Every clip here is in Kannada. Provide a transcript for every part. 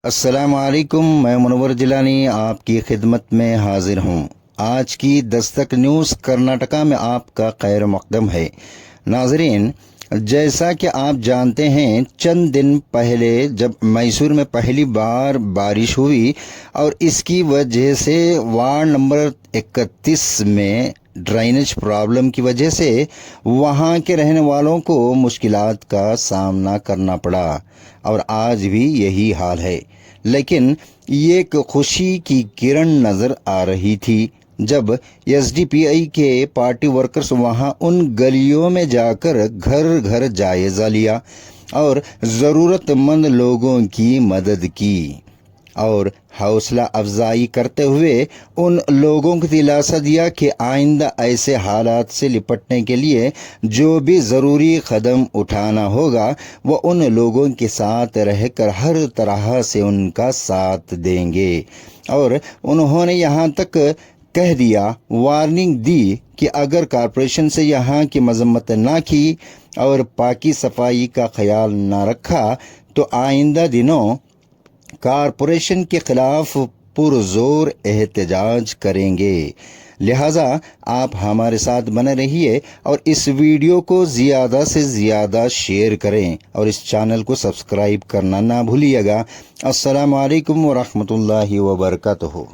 अस्सलामुअलैकुम, मैं मुनव्वर जिलानी आपकी खिदमत में हाजिर हूँ। आज की दस्तक न्यूज़ कर्नाटका में आपका खैर मकदम है। नाजरीन, जैसा कि आप जानते हैं, चंद दिन पहले जब मैसूर में पहली बार बारिश हुई और इसकी वजह से वार्ड नंबर 31 में ड्रेनेज प्रॉब्लम की वजह से वहाँ के रहने वालों को मुश्किलात का सामना करना पड़ा और आज भी यही हाल है। लेकिन ये एक खुशी की किरण नज़र आ रही थी जब एसडीपीआई के पार्टी वर्कर्स वहां उन गलियों में जाकर घर घर जायजा लिया और ज़रूरतमंद लोगों की मदद की और हौसला अफजाई करते हुए उन लोगों को दिलासा दिया कि आइंदा ऐसे हालात से निपटने के लिए जो भी ज़रूरी कदम उठाना होगा वो उन लोगों के साथ रहकर हर तरह से उनका साथ देंगे। और उन्होंने यहाँ तक कह दिया, वार्निंग दी कि अगर कॉरपोरेशन से यहाँ की मजम्मत ना की और पाकी सफाई का ख्याल ना रखा तो आइंदा दिनों कॉरपोरेशन के खिलाफ पुरजोर एहतजाज करेंगे। लिहाजा आप हमारे साथ बने रहिए और इस वीडियो को ज़्यादा से ज़्यादा शेयर करें और इस चैनल को सब्सक्राइब करना ना भूलिएगा। अस्सलामु अलैकुम वरहमतुल्लाहि वबरकातुहू।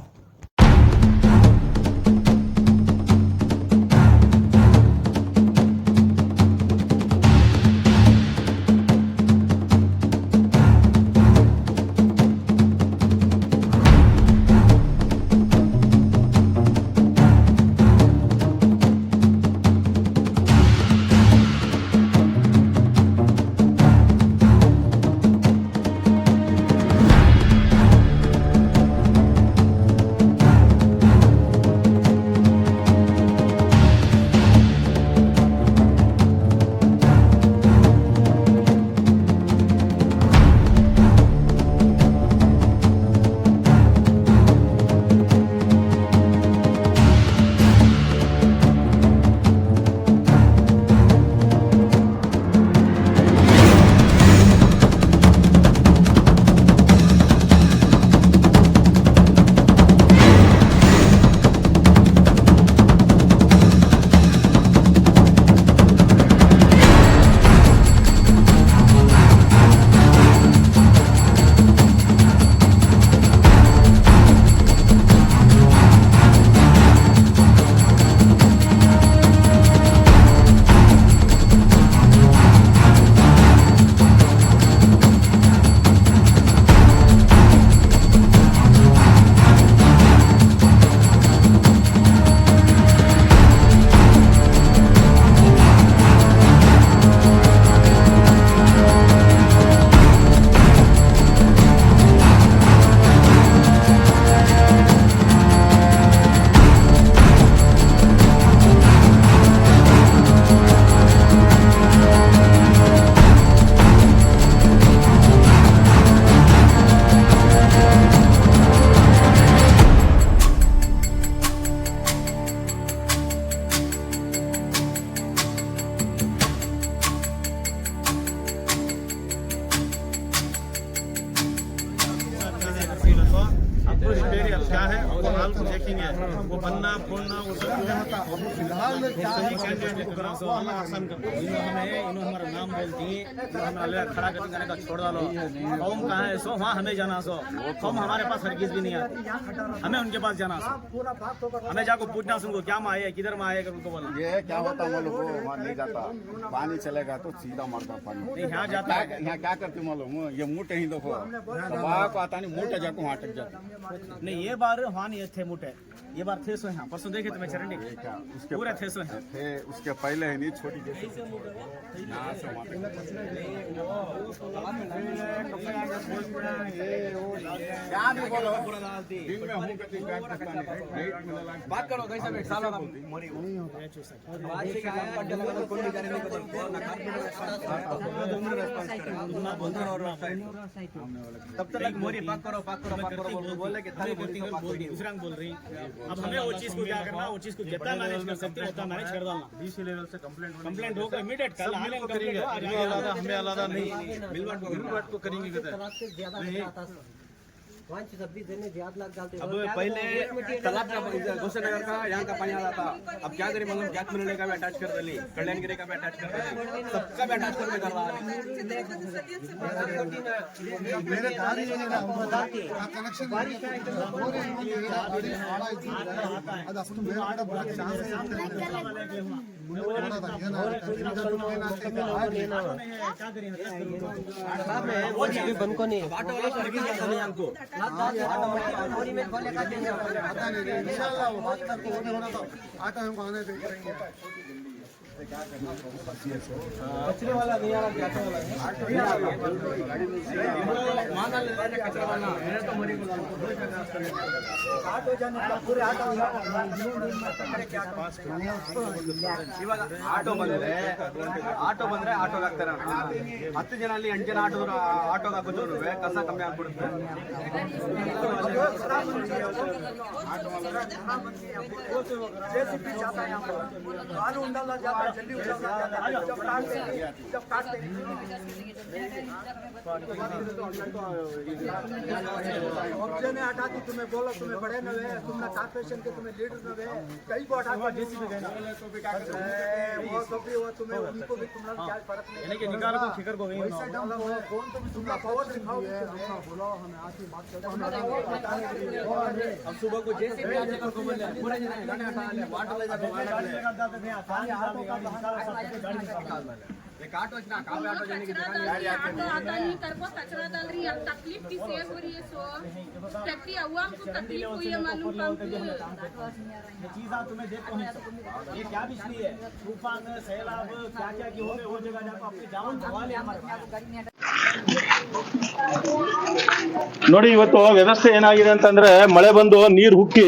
आपको रिपेयर क्या है और हाल को देखेंगे वो बनना फोड़ना वो सब सही कैंडिडेट को करा सो हमें आसान कर इन्होंने हमारा नाम बोलती हमें ले खड़ा कर देने का छोड़ डालो। कौम कहाँ है सो वहाँ हमें जाना सो कौम हमारे पास हरगिज भी नहीं आती, हमें उनके पास जाना सो हमें जाको पूछना सुनको क्या में आए किधर में आए उनको बोलना ये क्या होता मालूम हो, वहाँ नहीं जाता पानी चलेगा तो सीधा मरता पानी यहाँ जाता है। यहाँ क्या करते मालूम हो, ये मूटे ही देखो दबा को आता नहीं मूटे जाको वहाँ अटक जाता नहीं ये बार वहाँ नहीं थे मोटे, ये बार थे सो यहाँ परसों देखे तुम्हें चरंडी उसके पूरे थे सो यहाँ थे उसके पहले ही नहीं छोटी जैसे यहाँ से वहाँ क्या भी बोलो दिन में हूँ कभी बैठ सकता नहीं बात करो कैसा बैठ साला तब तक मोरी पाक करो बोले कि दूसरा बोल रही। अब हमें वो चीज को क्या करना, वो चीज को जितना मैनेज कर सकते उतना मैनेज कर डालना। डीसी लेवल से कंप्लेंट होकर इमीडिएट कल आने को करेंगे, हमें अलादा नहीं मिलवाट को करेंगे। अब पहले तालाब का गोसानगर का यहाँ का पानी आता था, अब क्या करें मतलब गैस मिलने का भी अटैच कर रही, कल्याणगिरी का भी अटैच कर रही, सबका भी अटैच करके कर रहा है। ಬೇರೆ ದಾರಿ ಏನಿಲ್ಲ ಆ ಕನೆಕ್ಷನ್ ಅದು ಅಷ್ಟು ಮೇಲ್ಗಡೆ ಬರೋಕ್ಕೆ ಚಾನ್ಸ್ आटा हमको आने दे करेंगे कचरे वाला नहीं आ रहा, क्या वाला ಇವಾಗ ಆಟೋ ಬಂದ್ರೆ ಆಟೋಗೆ ಹಾಕ್ತಾರೆ 10 ಜನ ಅಲ್ಲಿ 8 ಜನ ಆಟೋಗೆ ಹಾಕಿದ್ರು ಕಸ ಕಮ್ಮಿ ಆಗ್ಬಿಡುತ್ತೆ. जल्दी जब काटते ने हटा दी, तुम्हें बोला तुम्हें बड़े नवे, तुमने कॉर्पोरेशन के तुम्हें लीडर नवे, कई को हटा जेसीबी देना वो तो भी वो तुम्हें उनको भी तुम लोग क्या फर्क नहीं यानी कि निकाल को फिकर को गई कौन तो भी तुमने पावर दिखाओगे बोलो हमें आज की बात करते अब सुबह को जेसीबी आके को बोले पूरा जन गाड़ी हटा ले वाटर ले जाते एक ऑटो ना काफी ऑटो जाने की दुकान गाड़ी आता नहीं कर को कचरा डाल रही है, तकलीफ की सेव हो रही है। सो टट्टी हुआ हमको तकलीफ हुई है मालूम ये चीज आप तुम्हें देखो नहीं, ये क्या बिजली है, तूफान सैलाब क्या क्या की हो गए वो जगह जाकर अपनी जान गवा ले हमारे ನೋಡಿ ಇವತ್ತು ವ್ಯವಸ್ಥೆ ಏನಾಗಿದೆ ಅಂತಂದ್ರೆ ಮಳೆ ಬಂದು ನೀರು ಹುಕ್ಕಿ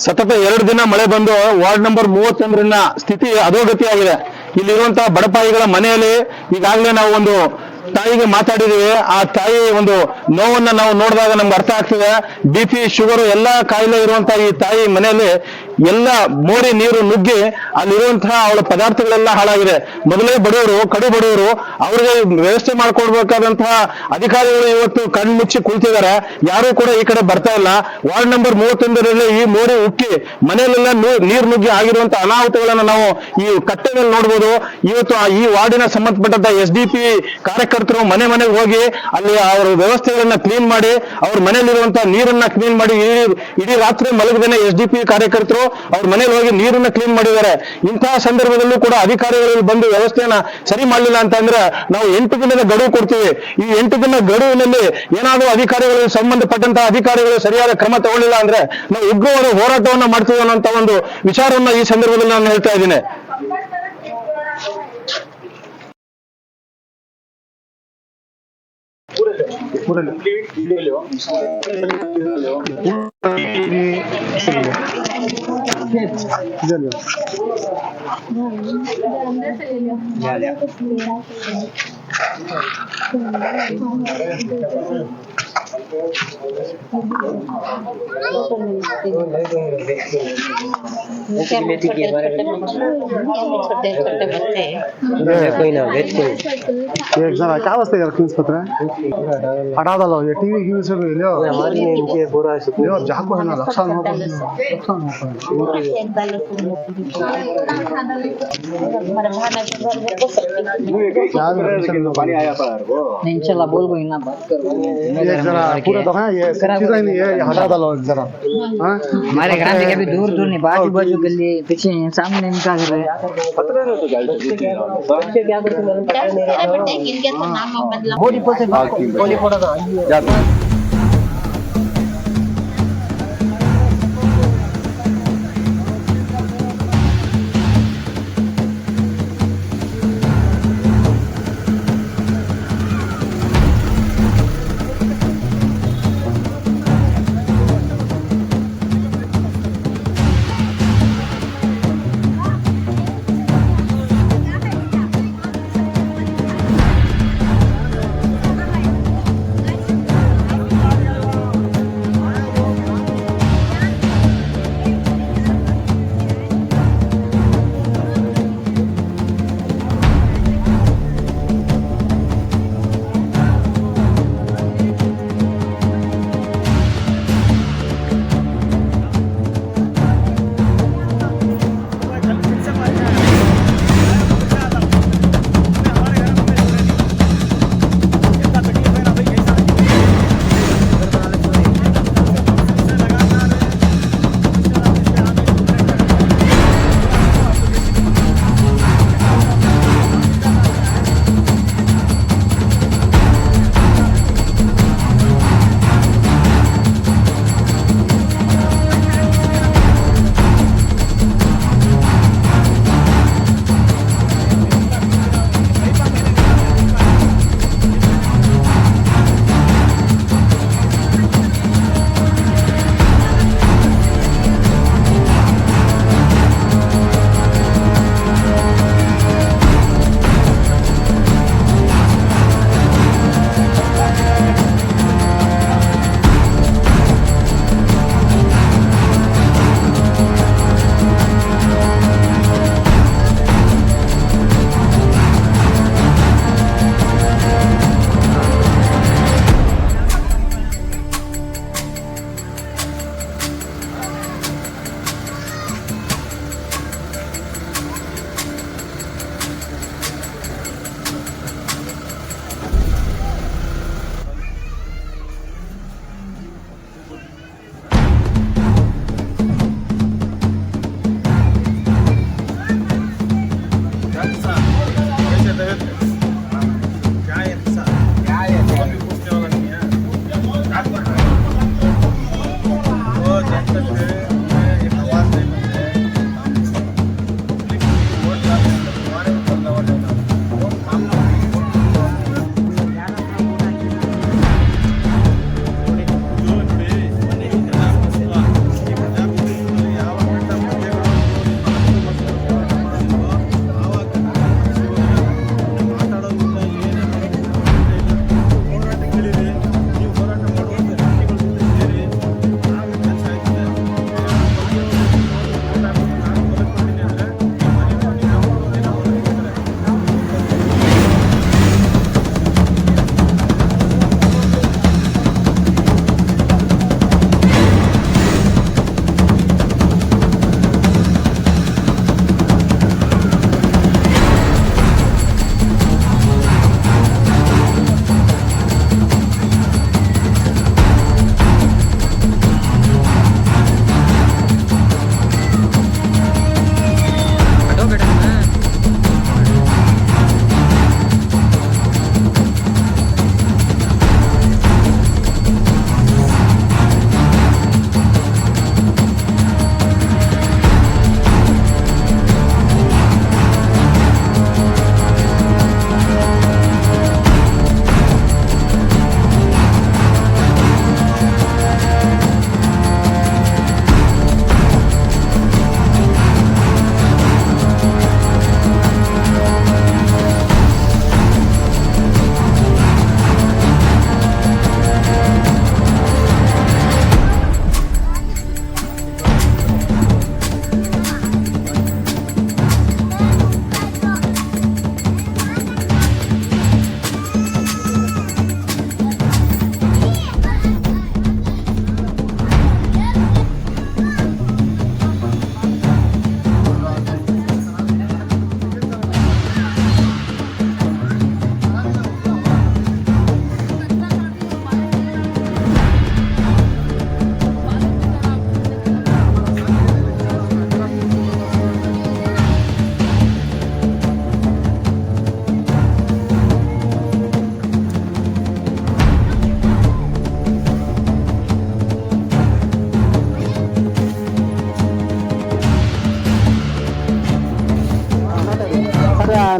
ಸತತ 2 ದಿನ ಮಳೆ ಬಂದು ವಾರ್ಡ್ ನಂಬರ್ 31 ಸ್ಥಿತಿ ಅಧೋಗತಿಯಾಗಿದೆ. ಇಲ್ಲಿರುವಂತಹ ಬಡಪಾಯಿಗಳ ಮನೆಯಲ್ಲಿ ಈಗಾಗಲೇ ನಾವು ಒಂದು ತಾಯಿಗೆ ಮಾತಾಡಿದೀವಿ. ಆ ತಾಯಿ ಒಂದು ನೋವನ್ನ ನಾವು ನೋಡಿದಾಗ ನಮ್ಗೆ ಅರ್ಥ ಆಗ್ತದೆ. BP ಶುಗರ್ ಎಲ್ಲ ಕಾಯಿಲೆ ಇರುವಂತಹ ಈ ತಾಯಿ ಮನೆಯಲ್ಲಿ ಎಲ್ಲ ಮೋರಿ ನೀರು ನುಗ್ಗಿ ಅಲ್ಲಿರುವಂತಹ ಅವಳ ಪದಾರ್ಥಗಳೆಲ್ಲ ಹಾಳಾಗಿದೆ. ಮೊದಲೇ ಬಡವರು ಕಡು ಬಡವರು ಅವರಿಗೆ ವ್ಯವಸ್ಥೆ ಮಾಡ್ಕೊಡ್ಬೇಕಾದಂತಹ ಅಧಿಕಾರಿಗಳು ಇವತ್ತು ಕಣ್ಮುಚ್ಚಿ ಕುಳಿತಿದ್ದಾರೆ. ಯಾರು ಕೂಡ ಈ ಕಡೆ ಬರ್ತಾ ಇಲ್ಲ. ವಾರ್ಡ್ ನಂಬರ್ 31 ಈ ಮೋರಿ ಉಕ್ಕಿ ಮನೆಯಲ್ಲೆಲ್ಲ ನೀರು ನುಗ್ಗಿ ಆಗಿರುವಂತಹ ಅನಾಹುತಗಳನ್ನು ನಾವು ಈ ಕಟ್ಟೆ ಮೇಲೆ ನೋಡ್ಬೋದು. ಇವತ್ತು ಈ ವಾರ್ಡಿನ ಸಂಬಂಧಪಟ್ಟಂತ SDP ಕಾರ್ಯಕರ್ತರು ಮನೆ ಮನೆಗೆ ಹೋಗಿ ಅಲ್ಲಿ ಅವರ ವ್ಯವಸ್ಥೆಗಳನ್ನ ಕ್ಲೀನ್ ಮಾಡಿ ಅವ್ರ ಮನೆಯಲ್ಲಿರುವಂತಹ ನೀರನ್ನ ಕ್ಲೀನ್ ಮಾಡಿ ಇಡೀ ರಾತ್ರಿ ಮಲಗದೇನೆ SDP ಕಾರ್ಯಕರ್ತರು ಅವ್ರ ಮನೇಲಿ ಹೋಗಿ ನೀರನ್ನ ಕ್ಲೀನ್ ಮಾಡಿದ್ದಾರೆ. ಇಂತಹ ಸಂದರ್ಭದಲ್ಲೂ ಕೂಡ ಅಧಿಕಾರಿಗಳು ಬಂದು ವ್ಯವಸ್ಥೆಯನ್ನ ಸರಿ ಮಾಡಲಿಲ್ಲ ಅಂತಂದ್ರೆ ನಾವು 8 ದಿನದ ಗಡುವು ಕೊಡ್ತೀವಿ. ಈ 8 ದಿನ ಗಡುವಿನಲ್ಲಿ ಏನಾದರೂ ಅಧಿಕಾರಿಗಳು ಸಂಬಂಧಪಟ್ಟಂತಹ ಅಧಿಕಾರಿಗಳು ಸರಿಯಾದ ಕ್ರಮ ತಗೊಳ್ಳಿಲ್ಲ ಅಂದ್ರೆ ನಾವು ಉಗ್ರವಾದ ಹೋರಾಟವನ್ನ ಮಾಡ್ತೀವಿ ಅನ್ನೋಂತ ಒಂದು ವಿಚಾರವನ್ನ ಈ ಸಂದರ್ಭದಲ್ಲಿ ನಾನು ಹೇಳ್ತಾ ಇದ್ದೀನಿ. क्या वास्ते किंग्स पत्र हटा दो ये टीवी की से ले हमारी इनके पूरा ले जहां को है ना नुकसान हो पानी आया था नहीं चला बोल गई ना बात करो ये जरा पूरा दुकान ये चीज नहीं है हटा दो जरा हां हमारे घर से कभी दूर दूर नहीं बाजू बाजू गली पीछे सामने निकाल रहे पत्र नहीं तो गाड़ी क्या करते इनके तो नाम बदला बॉडी पड़ा था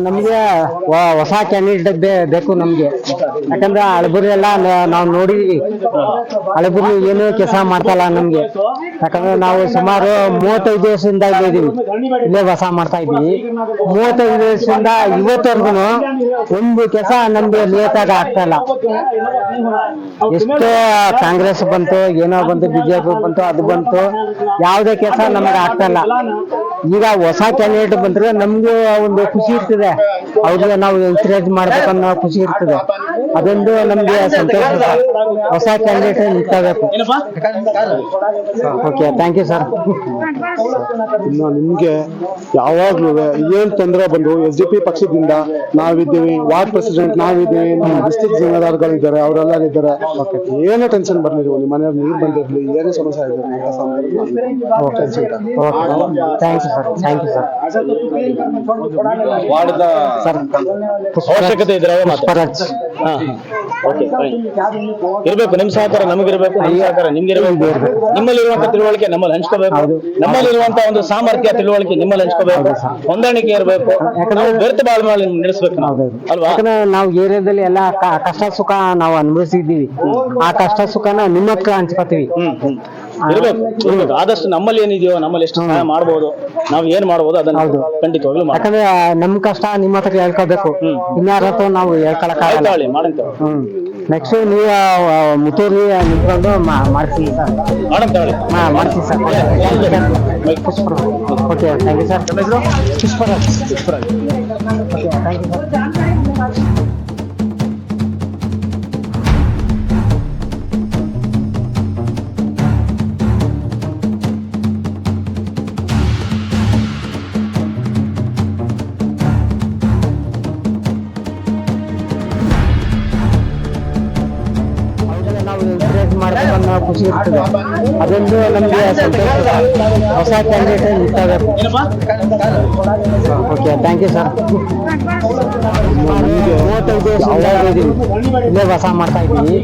ನಮ್ಗೆ ಹೊಸ ಕ್ಯಾಂಡಿಡೇಟ್ ಬೇಕು ನಮ್ಗೆ. ಯಾಕಂದ್ರೆ ಹಳಬರಿ ಎಲ್ಲ ನಾವು ನೋಡಿದೀವಿ, ಹಳಬರಿ ಏನು ಕೆಲಸ ಮಾಡ್ತಲ್ಲ ನಮ್ಗೆ. ಯಾಕಂದ್ರೆ ನಾವು ಸುಮಾರು 35 ವರ್ಷದಿಂದ ಇದ್ದೀವಿ, ಇಲ್ಲೇ ವಾಸ ಮಾಡ್ತಾ ಇದ್ದೀವಿ. 35 ವರ್ಷದಿಂದ ಇವತ್ತವರೆಗೂ ಒಂದು ಕೆಲಸ ನಮ್ಗೆ ಲೇಟಾಗ ಆಗ್ತಾ ಇಲ್ಲ. ಎಷ್ಟೋ ಕಾಂಗ್ರೆಸ್ ಬಂತು, ಏನೋ ಬಂತು, ಬಿಜೆಪಿ ಬಂತು, ಅದು ಬಂತು, ಯಾವುದೇ ಕೆಲಸ ನಮ್ಗೆ ಆಗ್ತಾ ಇಲ್ಲ. ಈಗ ಹೊಸ ಕ್ಯಾಂಡಿಡೇಟ್ ಬಂದ್ರೆ ನಮ್ಗೆ ಒಂದು ಖುಷಿ ಇರ್ತದೆ, ಅವ್ರಿಗೆ ನಾವು ಎನ್ಕರೇಜ್ ಮಾಡ್ಬೇಕನ್ನೋ ಖುಷಿ ಇರ್ತದೆ. ಅದೊಂದು ನಮ್ಗೆ ಸಂತೋಷ. ಹೊಸ ಕ್ಯಾಂಡಿಡೇಟ್ ನಿಂತ್ಕೋಬೇಕು. Okay, thank you sir. ಇನ್ನು ನಿಮ್ಗೆ ಯಾವಾಗ್ಲೂ ಏನ್ ತೊಂದರೆ ಬಂದು SDP ಪಕ್ಷದಿಂದ ನಾವಿದ್ದೀವಿ, ವಾರ್ಡ್ ಪ್ರೆಸಿಡೆಂಟ್ ನಾವಿದ್ದೀವಿ, ನಮ್ಮ ಡಿಸ್ಟ್ರಿಕ್ಟ್ ಜಿಲ್ಲಾಧಿಕಾರಿಗಳಿದ್ದಾರೆ, ಅವರೆಲ್ಲರೂ ಇದ್ದಾರೆ. ಏನೋ ಟೆನ್ಷನ್ ಬರ್ಲಿಲ್ಲ, ನಿಮ್ಮ ಮನೆಯವ್ರು ನೀರು ಬಂದಿರ್ಲಿ, ಏನೇ ಸಮಸ್ಯೆ ಆಗಿದೆ thanks sir, thank you sir. ವಾರ್ಡ್ದ ಅವಶ್ಯಕತೆ ಇದ್ರೆ ಪುಷ್ಪರಾಜ್ ಇರ್ಬೇಕು. ನಿಮ್ ಸಹಕಾರ ನಮಗಿರ್ಬೇಕು, ನಮ್ಮ ಸಹಕಾರ ನಿಮ್ಗಿರ್ಬೇಕು. ನಿಮ್ಮಲ್ಲಿರುವಂತ ತಿಳುವಳಿಕೆ ನಮ್ಮಲ್ಲಿ ಹಂಚ್ಕೋಬೇಕು, ನಮ್ಮಲ್ಲಿರುವಂತ ಒಂದು ಸಾಮರ್ಥ್ಯ ತಿಳುವಳಿಕೆ ನಿಮ್ಮಲ್ಲಿ ಹಂಚ್ಕೋಬೇಕು. ಹೊಂದಾಣಿಕೆ ಇರಬೇಕು, ಬೆರೆತ ಬಾಳ್ವೆ ನಡೆಸಬೇಕು ಅಲ್ವಾ? ಯಾಕಂದ್ರೆ ನಾವು ಏರಿಯಾದಲ್ಲಿ ಎಲ್ಲ ಕಷ್ಟ ಸುಖ ನಾವು ಅನುಭವಿಸಿದ್ದೀವಿ. ಆ ಕಷ್ಟ ಸುಖನ ನಿಮ್ಮ ಹತ್ರ ಹಂಚ್ಕೋತೀವಿ. ಇರ್ಬೇಕು. ಆದಷ್ಟು ನಮ್ಮಲ್ಲಿ ಏನಿದೆಯೋ, ನಮ್ಮಲ್ಲಿ ಎಷ್ಟು ಸಹಾಯ ಮಾಡ್ಬೋದು, ನಾವು ಏನ್ ಮಾಡ್ಬೋದು ಅದನ್ನ ಖಂಡಿತವಾಗ್ಲೂ ಮಾಡಿ. ಯಾಕಂದ್ರೆ ನಮ್ ಕಷ್ಟ ನಿಮ್ಮ ಹತ್ರ ಹೇಳ್ಕೋಬೇಕು, ಇನ್ಯಾರ ಹತ್ರ ನಾವು ಹೇಳ್ಕೊಳಕ್ಕಾಗಲ್ಲ. ನೆಕ್ಸ್ಟ್ ನೀವು ಮುತ್ತೂರಿ ನಿಂತ್ಕೊಂಡು ಮಾಡ್ತೀವಿ ಸರ್. ಮಾಡ್ತೀವಿ sir. Okay, thank you sir. Pushparaj. Okay, thank you sir. ಮಾಡ್ಬೇಕನ್ನೋ ಖುಷಿ ಇರ್ತದೆ, ಅದೊಂದು ನಮ್ಗೆ ಸಂತೋಷ. ಹೊಸ ಕ್ಯಾಂಡಿಡೇಟ್ ನಿಂತ್ಕೋಬೇಕು. Okay, thank you sir. 35 ವರ್ಷದಿಂದ ಇಲ್ಲೇ ವಾಸ ಮಾಡ್ತಾ ಇದ್ದೀವಿ.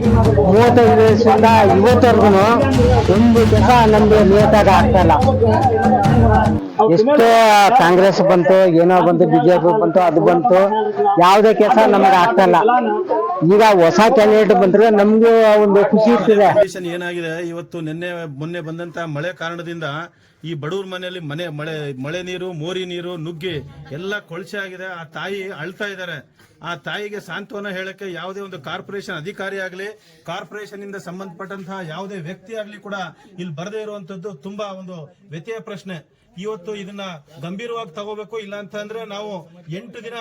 35 ವರ್ಷದಿಂದ ಇವತ್ತವರೆಗೂ ಒಂದು ಕೆಲಸ ನಮ್ಗೆ ಲೇಟಾಗ ಆಗ್ತಾ ಇಲ್ಲ. ಎಷ್ಟೋ ಕಾಂಗ್ರೆಸ್ ಬಂತು, ಏನೋ ಬಂತು, ಬಿಜೆಪಿ ಬಂತು, ಅದು ಬಂತು, ಯಾವುದೇ ಕೆಲಸ ನಮ್ಗೆ ಆಗ್ತಾ ಇಲ್ಲ. ಈಗ ಹೊಸ ಕ್ಯಾಂಡಿಡೇಟ್ ಬಂದ್ರೆ ನಮ್ಗೆ ಒಂದು ಖುಷಿ ಇರ್ತದೆ. ಏನಾಗಿದೆ, ಇವತ್ತು ಮೊನ್ನೆ ಬಂದಂತ ಮಳೆ ಕಾರಣದಿಂದ ಈ ಬಡವ್ರ ಮನೆಯಲ್ಲಿ ಮಳೆ ನೀರು, ಮೋರಿ ನೀರು ನುಗ್ಗಿ ಎಲ್ಲ ಕೊಳಚೆ ಆಗಿದೆ. ಆ ತಾಯಿ ಅಳ್ತಾ ಇದ್ದಾರೆ. ಆ ತಾಯಿಗೆ ಸಾಂತ್ವನ ಹೇಳಕ್ಕೆ ಯಾವುದೇ ಒಂದು ಕಾರ್ಪೊರೇಷನ್ ಅಧಿಕಾರಿ ಆಗಲಿ, ಕಾರ್ಪೊರೇಷನ್ ಇಂದ ಸಂಬಂಧಪಟ್ಟಂತಹ ಯಾವುದೇ ವ್ಯಕ್ತಿ ಆಗಲಿ ಕೂಡ ಇಲ್ಲಿ ಬರದೇ ಇರುವಂತದ್ದು ತುಂಬಾ ಒಂದು ವ್ಯತ್ಯಯ ಪ್ರಶ್ನೆ. ಇವತ್ತು ಇದನ್ನ ಗಂಭೀರವಾಗಿ ತಗೋಬೇಕು. ಇಲ್ಲ ಅಂತ ಅಂದ್ರೆ ನಾವು 8 ದಿನ,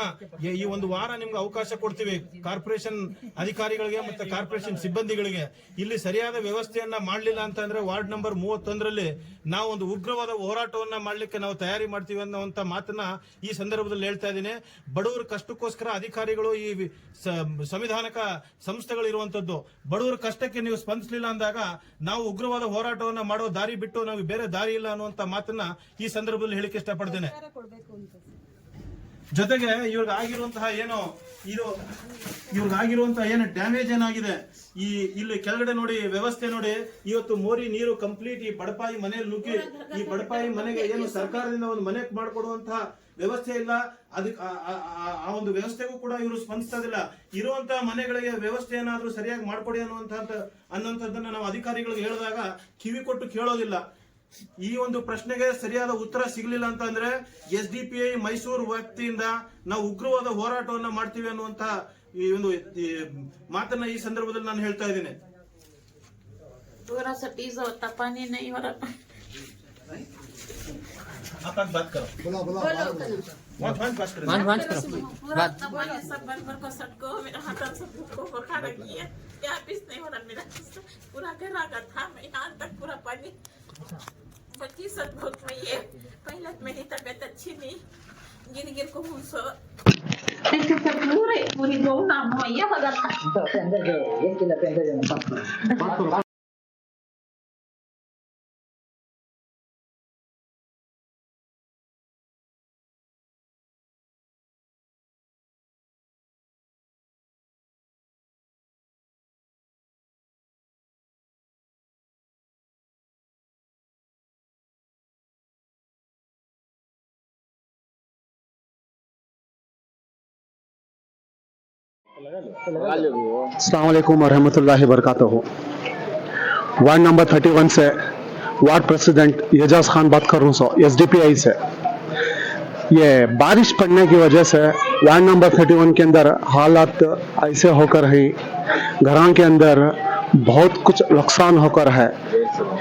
ಈ ಒಂದು ವಾರ ನಿಮ್ಗೆ ಅವಕಾಶ ಕೊಡ್ತೀವಿ ಕಾರ್ಪೊರೇಷನ್ ಅಧಿಕಾರಿಗಳಿಗೆ ಮತ್ತೆ ಕಾರ್ಪೊರೇಷನ್ ಸಿಬ್ಬಂದಿಗಳಿಗೆ. ಇಲ್ಲಿ ಸರಿಯಾದ ವ್ಯವಸ್ಥೆಯನ್ನ ಮಾಡಲಿಲ್ಲ ಅಂತ ಅಂದ್ರೆ ವಾರ್ಡ್ ನಂಬರ್ 31ರಲ್ಲಿ ನಾವು ಒಂದು ಉಗ್ರವಾದ ಹೋರಾಟವನ್ನ ಮಾಡ್ಲಿಕ್ಕೆ ನಾವು ತಯಾರಿ ಮಾಡ್ತೀವಿ ಅನ್ನುವಂತ ಮಾತನ್ನ ಈ ಸಂದರ್ಭದಲ್ಲಿ ಹೇಳ್ತಾ ಇದ್ದೀನಿ. ಬಡವರ ಕಷ್ಟಕ್ಕೋಸ್ಕರ ಅಧಿಕಾರಿಗಳು, ಈ ಸಂವಿಧಾನಕ ಸಂಸ್ಥೆಗಳು ಇರುವಂತದ್ದು. ಬಡವರ ಕಷ್ಟಕ್ಕೆ ನೀವು ಸ್ಪಂದಿಸಲಿಲ್ಲ ಅಂದಾಗ ನಾವು ಉಗ್ರವಾದ ಹೋರಾಟವನ್ನ ಮಾಡೋ ದಾರಿ ಬಿಟ್ಟು ನಾವು ಬೇರೆ ದಾರಿ ಇಲ್ಲ ಅನ್ನುವಂತ ಮಾತನ್ನ ಈ ಸಂದರ್ಭದಲ್ಲಿ ಹೇಳಿಕೆ ಇಷ್ಟಪಡ್ತೇನೆ. ಜೊತೆಗೆ ಇವ್ರಿಗಾಗಿರುವಂತಹ ಏನು ಡ್ಯಾಮೇಜ್ ಏನಾಗಿದೆ, ಇಲ್ಲಿ ಕೆಳಗಡೆ ನೋಡಿ, ವ್ಯವಸ್ಥೆ ನೋಡಿ. ಇವತ್ತು ಮೋರಿ ನೀರು ಕಂಪ್ಲೀಟ್ ಈ ಬಡಪಾಯಿ ಮನೆಯಲ್ಲಿ ನುಗ್ಗಿ, ಈ ಬಡಪಾಯಿ ಮನೆಗೆ ಏನು ಸರ್ಕಾರದಿಂದ ಒಂದು ಮನೆ ಮಾಡಿಕೊಡುವಂತಹ ವ್ಯವಸ್ಥೆ ಇಲ್ಲ. ಅದಕ್ಕೆ ಆ ಒಂದು ವ್ಯವಸ್ಥೆಗೂ ಕೂಡ ಇವರು ಸ್ಪಂದಿಸ್ತಾ ಇಲ್ಲ. ಇರುವಂತಹ ಮನೆಗಳಿಗೆ ವ್ಯವಸ್ಥೆ ಏನಾದ್ರೂ ಸರಿಯಾಗಿ ಮಾಡ್ಕೊಡಿ ಅನ್ನುವಂಥದ್ದನ್ನ ನಾವು ಅಧಿಕಾರಿಗಳಿಗೆ ಹೇಳಿದಾಗ ಕಿವಿ ಕೊಟ್ಟು ಕೇಳೋದಿಲ್ಲ. ಈ ಒಂದು ಪ್ರಶ್ನೆಗೆ ಸರಿಯಾದ ಉತ್ತರ ಸಿಗಲಿಲ್ಲ ಅಂತ ಅಂದ್ರೆ SDPI ಮೈಸೂರು ವ್ಯಾಪ್ತಿಯಿಂದ ನಾವು ಉಗ್ರವಾದ ಹೋರಾಟವನ್ನ ಮಾಡ್ತೀವಿ ಅನ್ನುವಂತಹ ಈ ಒಂದು ಮಾತನ್ನ ಈ ಸಂದರ್ಭದಲ್ಲಿ ನಾನು ಹೇಳ್ತಾ ಇದ್ದೀನಿ. पहले मेरी तबीयत अच्छी नहीं, गिर को पूरी दो नाम हुआ अस्सलाम वालेकुम रहमतुल्लाहि वबरकातुहू। वार्ड नंबर 31 से वार्ड प्रेसिडेंट एजाज खान बात कर रहा हूँ SDPI से। ये बारिश पड़ने की वजह से वार्ड नंबर 31 के अंदर हालात ऐसे होकर है, घरों के अंदर बहुत कुछ नुकसान होकर है।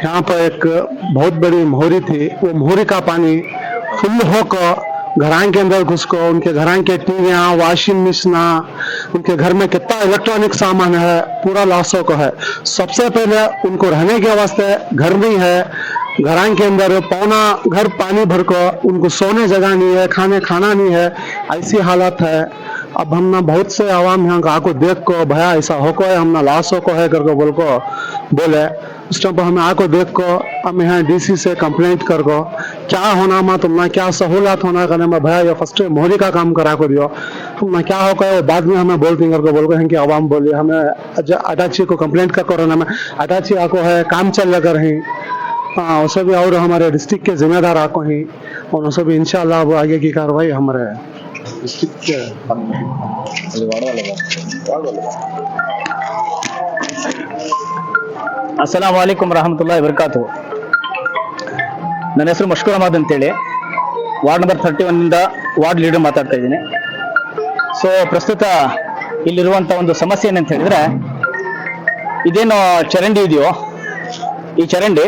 यहाँ पर एक बहुत बड़ी मोहरी थी, वो मोहरी का पानी फुल होकर घरां के अंदर घुस को उनके घरां के टीवियाँ, वॉशिंग मशीन, उनके घर में कितना इलेक्ट्रॉनिक सामान है पूरा लॉसों को है। सबसे पहले उनको रहने के वास्ते घर नहीं है, घरां के अंदर पौना घर पानी भर को, उनको सोने जगह नहीं है, खाना नहीं है, ऐसी हालत है। अब हमने बहुत से आवाम यहाँ का आको देख को भया ऐसा हो को है, हमने लॉस हो को है करके बोल को बोले। उस टाइम पर हमें आको देख को हम यहाँ DC से कंप्लेंट कर को क्या होना मा तुमने क्या सहूलत होना करने में भया या फर्स्ट मोहरी का काम करा को दियो, तुमने क्या हो गए बाद में हमें बोलती करके बोल को कि आवाम बोली हमें अटाची को कंप्लेंट कर कोरोना में अटाची आको है काम चल लगा रही। हाँ उसे भी और हमारे डिस्ट्रिक्ट के जिम्मेदार आको ही और उसे भी इंशाल्लाह वो आगे की कार्रवाई हमारे डिस्ट्रिक्ट के अस्ಸಲಾಮ್ ವಾಲೇಕುಮ್ ರಹಮತುಲ್ಲಾಹಿ ವಬರಕಾತು। ನನ್ನ ಹೆಸರು ಮಷ್ಕೂರ್ ಅಹಮದ್ ಅಂತೇಳಿ ವಾರ್ಡ್ ನಂಬರ್ 31 ಇಂದ ವಾರ್ಡ್ ಲೀಡರ್ ಮಾತಾಡ್ತಾ ಇದ್ದೀನಿ। ಸೊ ಪ್ರಸ್ತುತ ಇಲ್ಲಿರುವಂತ ಒಂದು ಸಮಸ್ಯೆ ಏನಂತ ಹೇಳಿದ್ರೆ, ಇದೇನು ಚರಂಡಿ ಇದೆಯೋ ಈ ಚರಂಡಿ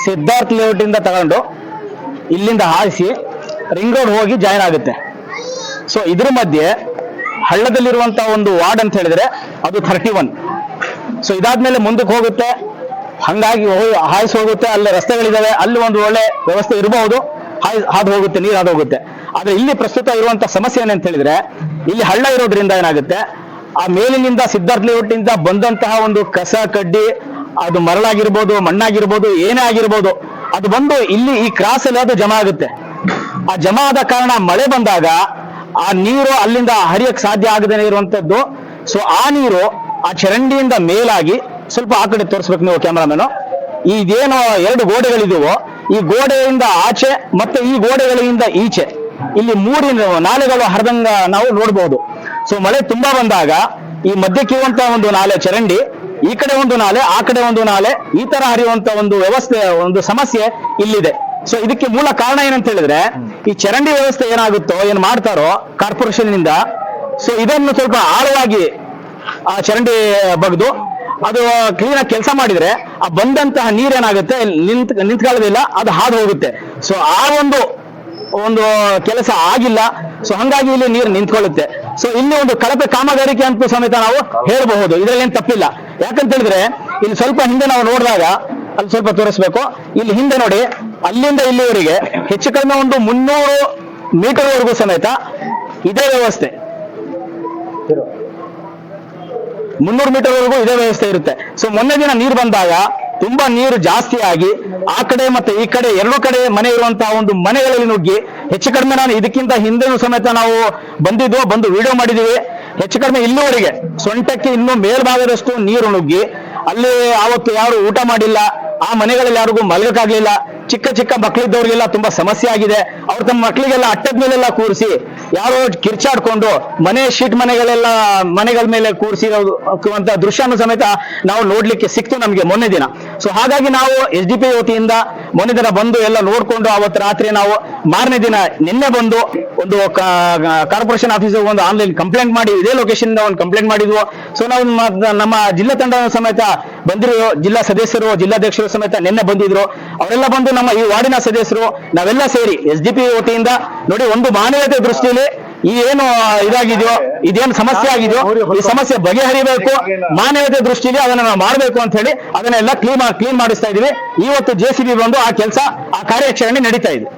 ಸಿದ್ಧಾರ್ಥ ಲೇಔಟ್ ಇಂದ ತಗೊಂಡು ಇಲ್ಲಿಂದ ಹಾರಿಸಿ ರಿಂಗ್ ರೋಡ್ ಹೋಗಿ ಜಾಯಿನ್ ಆಗುತ್ತೆ। ಸೊ ಇದ್ರ ಮಧ್ಯೆ ಹಳ್ಳದಲ್ಲಿರುವಂತ ಒಂದು ವಾರ್ಡ್ ಅಂತ ಹೇಳಿದ್ರೆ ಅದು 31। ಸೊ ಇದಾದ್ಮೇಲೆ ಮುಂದಕ್ಕೆ ಹೋಗುತ್ತೆ, ಹಂಗಾಗಿ ಹಾಯ್ಸ್ ಹೋಗುತ್ತೆ, ಅಲ್ಲಿ ರಸ್ತೆಗಳಿದಾವೆ, ಅಲ್ಲಿ ಒಂದು ಒಳ್ಳೆ ವ್ಯವಸ್ಥೆ ಇರಬಹುದು, ಹಾದು ಹೋಗುತ್ತೆ, ನೀರು ಹಾದು ಹೋಗುತ್ತೆ। ಆದ್ರೆ ಇಲ್ಲಿ ಪ್ರಸ್ತುತ ಇರುವಂತ ಸಮಸ್ಯೆ ಏನಂತ ಹೇಳಿದ್ರೆ, ಇಲ್ಲಿ ಹಳ್ಳ ಇರೋದ್ರಿಂದ ಏನಾಗುತ್ತೆ, ಆ ಮೇಲಿನಿಂದ ಸಿದ್ಧಾರ್ಥ ಲೇಔಟ್ ಇಂದ ಬಂದಂತಹ ಒಂದು ಕಸ ಕಡ್ಡಿ, ಅದು ಮರಳಾಗಿರ್ಬೋದು, ಮಣ್ಣಾಗಿರ್ಬೋದು, ಏನೇ ಆಗಿರ್ಬೋದು, ಅದು ಬಂದು ಇಲ್ಲಿ ಈ ಕ್ರಾಸ್ ಅಲ್ಲಿ ಅದು ಜಮಾ ಆಗುತ್ತೆ। ಆ ಜಮಾ ಆದ ಕಾರಣ ಮಳೆ ಬಂದಾಗ ಆ ನೀರು ಅಲ್ಲಿಂದ ಹರಿಯಕ್ಕೆ ಸಾಧ್ಯ ಆಗದೇನೆ ಇರುವಂತದ್ದು। ಸೊ ಆ ನೀರು ಆ ಚರಂಡಿಯಿಂದ ಮೇಲಾಗಿ ಸ್ವಲ್ಪ ಆ ಕಡೆ ತೋರಿಸ್ಬೇಕು ನೀವು ಕ್ಯಾಮರಾಮನ್, ಇದೇನೋ 2 ಗೋಡೆಗಳಿದೆಯೋ ಈ ಗೋಡೆಯಿಂದ ಆಚೆ ಮತ್ತೆ ಈ ಗೋಡೆಗಳಿಂದ ಈಚೆ ಇಲ್ಲಿ 3 ನಾಲೆಗಳು ಹರಿದಂಗ ನಾವು ನೋಡಬಹುದು। ಸೊ ಮಳೆ ತುಂಬಾ ಬಂದಾಗ ಈ ಮಧ್ಯಕ್ಕೆ ಇರುವಂತ ಒಂದು ನಾಲೆ ಚರಂಡಿ, ಈ ಕಡೆ ಒಂದು ನಾಲೆ, ಆ ಕಡೆ ಒಂದು ನಾಲೆ, ಈ ತರ ಹರಿಯುವಂತ ಒಂದು ವ್ಯವಸ್ಥೆ, ಒಂದು ಸಮಸ್ಯೆ ಇಲ್ಲಿದೆ। ಸೊ ಇದಕ್ಕೆ ಮೂಲ ಕಾರಣ ಏನಂತ ಹೇಳಿದ್ರೆ, ಈ ಚರಂಡಿ ವ್ಯವಸ್ಥೆ ಏನಾಗುತ್ತೋ ಏನ್ ಮಾಡ್ತಾರೋ ಕಾರ್ಪೊರೇಷನ್ ನಿಂದ, ಸೊ ಇದನ್ನು ಸ್ವಲ್ಪ ಆಳವಾಗಿ ಆ ಚರಂಡಿ ಬಗ್ದು ಅದು ಕ್ಲೀನ್ ಆಗಿ ಕೆಲಸ ಮಾಡಿದ್ರೆ ಆ ಬಂದಂತಹ ನೀರೇನಾಗುತ್ತೆ ನಿಂತ್ಕೊಳ್ಳೋದಿಲ್ಲ, ಅದು ಹಾದು ಹೋಗುತ್ತೆ। ಸೊ ಆ ಒಂದು ಕೆಲಸ ಆಗಿಲ್ಲ, ಸೊ ಹಂಗಾಗಿ ಇಲ್ಲಿ ನೀರು ನಿಂತ್ಕೊಳ್ಳುತ್ತೆ। ಸೊ ಇಲ್ಲಿ ಒಂದು ಕಳಪೆ ಕಾಮಗಾರಿಕೆ ಅಂತೂ ಸಮೇತ ನಾವು ಹೇಳಬಹುದು, ಇದರಲ್ಲಿ ಏನು ತಪ್ಪಿಲ್ಲ। ಯಾಕಂತ ಹೇಳಿದ್ರೆ ಇಲ್ಲಿ ಸ್ವಲ್ಪ ಹಿಂದೆ ನಾವು ನೋಡಿದಾಗ ಅಲ್ಲಿ ಸ್ವಲ್ಪ ತೋರಿಸ್ಬೇಕು, ಇಲ್ಲಿ ಹಿಂದೆ ನೋಡಿ, ಅಲ್ಲಿಂದ ಇಲ್ಲಿವರೆಗೆ ಹೆಚ್ಚು ಕಡಿಮೆ ಒಂದು 300 ಮೀಟರ್ವರೆಗೂ ಸಮೇತ ಇದೇ ವ್ಯವಸ್ಥೆ, 300 ಮೀಟರ್ವರೆಗೂ ಇದೇ ವ್ಯವಸ್ಥೆ ಇರುತ್ತೆ। ಸೊ ಮೊನ್ನೆ ದಿನ ನೀರು ಬಂದಾಗ ತುಂಬಾ ನೀರು ಜಾಸ್ತಿ ಆಗಿ ಆ ಕಡೆ ಮತ್ತೆ ಈ ಕಡೆ 2 ಕಡೆ ಮನೆ ಇರುವಂತಹ ಒಂದು ಮನೆಗಳಲ್ಲಿ ನುಗ್ಗಿ ಹೆಚ್ಚು ಕಡಿಮೆ, ನಾನು ಇದಕ್ಕಿಂತ ಹಿಂದೆನೂ ಸಮೇತ ನಾವು ಬಂದು ವಿಡಿಯೋ ಮಾಡಿದೀವಿ, ಹೆಚ್ಚು ಕಡಿಮೆ ಇಲ್ಲಿವರೆಗೆ ಸೊಂಟಕ್ಕೆ ಇನ್ನೂ ಮೇಲ್ಭಾಗದಷ್ಟು ನೀರು ನುಗ್ಗಿ ಅಲ್ಲಿ ಆವತ್ತು ಯಾರು ಊಟ ಮಾಡಿಲ್ಲ, ಆ ಮನೆಗಳಲ್ಲಿ ಯಾರಿಗೂ ಮಲಗಕ್ಕಾಗ್ಲಿಲ್ಲ, ಚಿಕ್ಕ ಮಕ್ಕಳಿದ್ದವ್ರಿಗೆಲ್ಲ ತುಂಬಾ ಸಮಸ್ಯೆ ಆಗಿದೆ। ಅವ್ರು ತಮ್ಮ ಮಕ್ಕಳಿಗೆಲ್ಲ ಅಟ್ಟದ ಮೇಲೆಲ್ಲ ಕೂರಿಸಿ ಯಾರೋ ಕಿರ್ಚಾಡ್ಕೊಂಡು ಮನೆಗಳ ಮೇಲೆ ಕೂರಿಸಿರುವಂತ ದೃಶ್ಯನೂ ಸಮೇತ ನಾವು ನೋಡ್ಲಿಕ್ಕೆ ಸಿಕ್ತು ನಮ್ಗೆ ಮೊನ್ನೆ ದಿನ। ಸೊ ಹಾಗಾಗಿ ನಾವು SDPI ವತಿಯಿಂದ ಮೊನ್ನೆ ದಿನ ಬಂದು ಎಲ್ಲ ನೋಡ್ಕೊಂಡು ಅವತ್ತು ರಾತ್ರಿ ನಾವು ಮಾರನೇ ದಿನ ನಿನ್ನೆ ಬಂದು ಒಂದು ಕಾರ್ಪೊರೇಷನ್ ಆಫೀಸಿಗೆ ಒಂದು ಆನ್ಲೈನ್ ಕಂಪ್ಲೇಂಟ್ ಮಾಡಿ ಇದೇ ಲೊಕೇಶನ್ ಒಂದು ಕಂಪ್ಲೇಂಟ್ ಮಾಡಿದ್ವು। ಸೊ ನಾವು ನಮ್ಮ ಜಿಲ್ಲಾ ತಂಡ ಸಮೇತ ಬಂದಿರೋ, ಜಿಲ್ಲಾ ಸದಸ್ಯರು, ಜಿಲ್ಲಾಧ್ಯಕ್ಷರು ಸಮೇತ ನಿನ್ನೆ ಬಂದಿದ್ರು, ಅವರೆಲ್ಲ ಬಂದು ನಮ್ಮ ಈ ವಾರ್ಡಿನ ಸದಸ್ಯರು ನಾವೆಲ್ಲ ಸೇರಿ SDPI ವತಿಯಿಂದ ನೋಡಿ, ಒಂದು ಮಾನವೀಯತೆ ದೃಷ್ಟಿಯಲ್ಲಿ ಈ ಏನು ಇದಾಗಿದೆಯೋ, ಇದೇನು ಸಮಸ್ಯೆ ಆಗಿದೆಯೋ ಈ ಸಮಸ್ಯೆ ಬಗೆಹರಿಬೇಕು, ಮಾನವೀಯತೆ ದೃಷ್ಟಿಯಲ್ಲಿ ಅದನ್ನ ನಾವು ಮಾಡಬೇಕು ಅಂತ ಹೇಳಿ ಅದನ್ನೆಲ್ಲ ಕ್ಲೀನ್ ಮಾಡಿಸ್ತಾ ಇದೀವಿ। ಇವತ್ತು JCB ಬಂದು ಆ ಕಾರ್ಯಾಚರಣೆ ನಡೀತಾ ಇದೆ।